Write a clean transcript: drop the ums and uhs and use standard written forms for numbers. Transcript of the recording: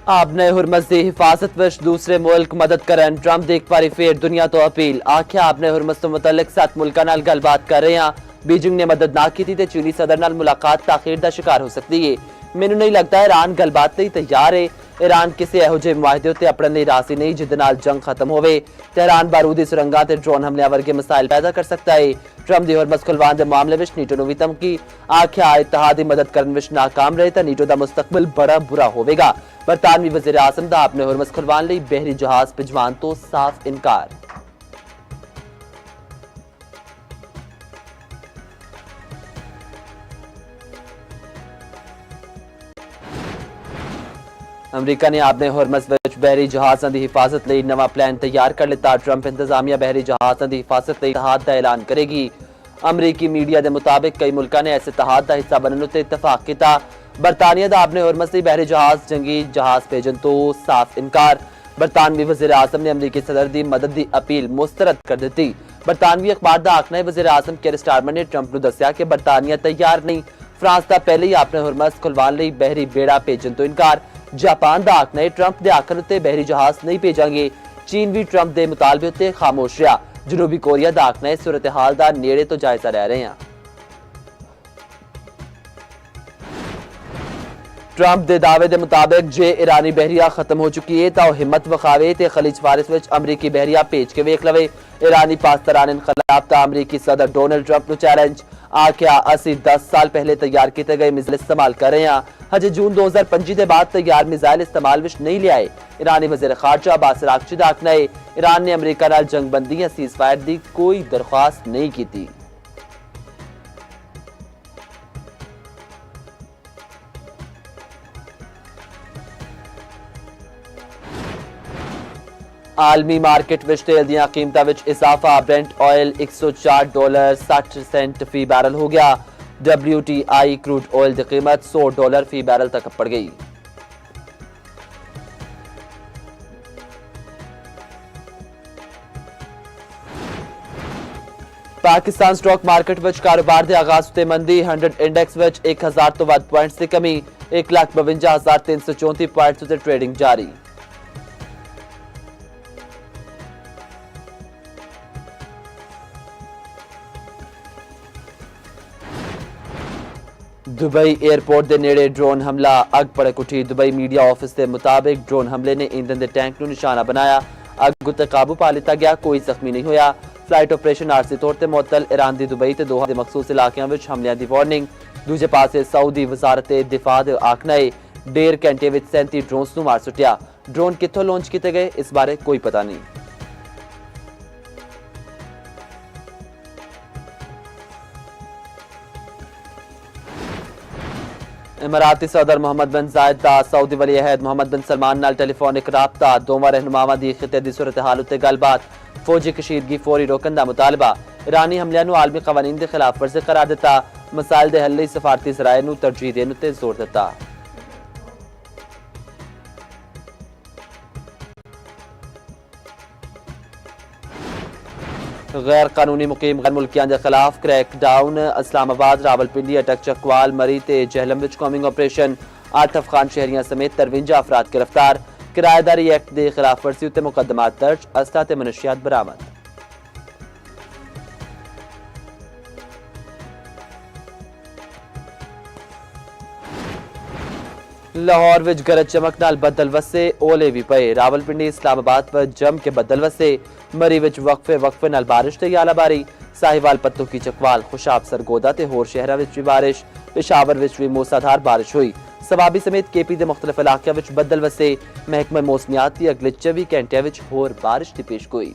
आपने हुरमत की हिफाजत विच दूसरे मुल्क मदद करन ट्रंप दी एक बारी फिर दुनिया तो अपील आख्या आपने हुरमत तो मुतल्लिक 7 मुल्कां नाल गलबात कर रहे हैं। बीजिंग ने मदद ना की ते चीनी सदर नाल मुलाकात ताखीर दा शिकार हो सकती है। मैनू नहीं लगता ईरान गलबात लई तैयार है। ईरान किसी ਇਹੋ ਜਿਹੇ मुआहदे उत्ते अपने लिए राजी नहीं जिहदे नाल जंग खत्म होवे। तेहरान बारूदी सुरंगां ते ड्रोन हमलियां वर्गे मसाइल पैदा कर सकता है। ट्रंप दी हुरमत खुलवान दे मामले विच नीटो नूं भी धमकी आख्या इत्तेहादी मदद करन विच नाकाम रहे तां नीटो दा मुस्तकबिल बड़ा बुरा होवेगा। बरतानवी वज़ीर आज़म दा अपने हुरमत खुलवान लई बहरी जहाज भिजवान तो साफ इनकार। अमरीका ने अपने हुरमत विच बहरी जहाज़ां दी हिफाजत लई नवा प्लान तैयार कर लिता। ट्रंप इंतजामिया बहरी जहाज़ां दी हिफाजत लई इत्तेहाद दा ऐलान करेगी। अमरीकी मीडिया के मुताबिक कई मुल्कां ने ऐसे इत्तेहाद का हिस्सा बनने उत्ते इतफाक किया। बरतानिया दा अपने हुरमत लई बहरी जहाज जंगी जहाज भेजन तो साफ इनकार। बरतानवी वज़ीर आज़म ने अमरीकी सदर की मदद की अपील मुस्तरद कर दी। बरतानवी अखबार का आखना है वज़ीर आज़म केयर स्टारमर ने ट्रंप नूं दस्सिया कि बरतानिया तैयार नहीं। फ्रांस का पहले ही अपने हुरमत खुलवान लई बहरी बेड़ा भेजन तो इनकार। जापान का आखना है ट्रंप के आखन उत्ते बहरी जहाज नहीं भेजांगे। चीन भी ट्रंप के मुतालबे उत्ते खामोश रहा। जनूबी कोरिया का आखना है सूरत हाल का नेड़े तो जायजा लै रहे हैं। ट्रंप के दावे के मुताबिक जे ईरानी बहरिया खत्म हो चुकी है तो हिम्मत विखावे ते खलीज फारिस विच अमरीकी बहरिया भेज के वेख लवे। ईरानी पासदारान इनकलाब का अमरीकी सदर डोनाल्ड ट्रंप नूं चैलेंज आख्या असी 10 साल पहले तैयार किए गए मिसाइल इस्तेमाल कर रहे हैं। हजे जून 2025 के बाद तैयार मिसाइल इस्तेमाल विच नहीं लियाए। ईरानी वज़ीर खारजा अब्बास अरागची दा आखना है ईरान ने अमरीका नाल जंगबंदी या सीज़फायर की कोई दरख्वास्त नहीं की। आलमी मार्केट विच तेल दी कीमतां विच इजाफा। ब्रेंट ऑयल $104.60 फी बैरल हो गया। WTI क्रूड ऑयल की कीमत $100 फी बैरल तक पड़ गई। पाकिस्तान स्टॉक मार्केट विच कारोबार के आगाज उत्ते मंदी। 100 इंडेक्स विच 1000 तो वध पॉइंट्स की कमी। 1,52,334 पॉइंट्स उत्ते ट्रेडिंग जारी। दुबई एयरपोर्ट के नेड़े ड्रोन हमला अग भड़क उठी। दुबई मीडिया ऑफिस के मुताबिक ड्रोन हमले ने ईंधन के टैंक को निशाना बनाया। अग उत्ते काबू पा लिया गया। कोई जख्मी नहीं होया। फ्लाइट ऑपरेशन आरजी तौर पर मुअत्तल। ईरान की दुबई ते दोहा के मखसूस इलाकों में हमलों की वार्निंग। दूजे पासे सऊदी वजारत दिफा का आखना है 1.5 घंटे में 37 ड्रोन्स को मार सुटिया। ड्रोन कितों लॉन्च किए गए इस बारे कोई पता नहीं। इमराती सदर मोहम्मद बिन जायद का सऊदी वली अहद मोहम्मद बिन सलमान नाल टेलीफोनिक राबता। दोवां रहनुमावां दी खिते दी सूरत हाल उत्ते गलबात। फौजी कशीदगी फौरी रोकन का मुतालबा। ईरानी हमलियां नूं आलमी कवानीन के खिलाफ वर्जी करार दिता। मसाइल दे हल लई सफारती ज़राए नूं तरजीह देण उत्ते जोर दिता। गैर कानूनी मुकीम गैर मुल्कियां के खिलाफ क्रैकडाउन। इस्लामाबाद रावलपिंडी अटक चकवाल मरी ते जहलम विच कॉमिंग ऑपरेशन। 8 अफगान शहरियां समेत 53 अफराद गिरफ्तार। किराएदारी एक्ट के खिलाफ वर्जी उत्ते मुकदमात दर्ज। असला ते मनशियात बरामद। लाहौर विच गरज चमक नाल बदल वसे ओले भी पे। रावलपिंडी इस्लामाबाद पर जम के बदल वसे। मरी विच वक्फे नाल बारिश ते यालाबारी। साहिवाल पत्तों की चकवाल खुशाब सरगोदा ते होर शहरा विच भी बारिश। पेशावर विच भी मूसाधार बारिश हुई। सवाबी समेत केपी के मुख्तलिफ इलाकों विच बदल वसे। महकमा मौसमियात की अगले 24 घंटे विच होर बारिश की पेशगोई।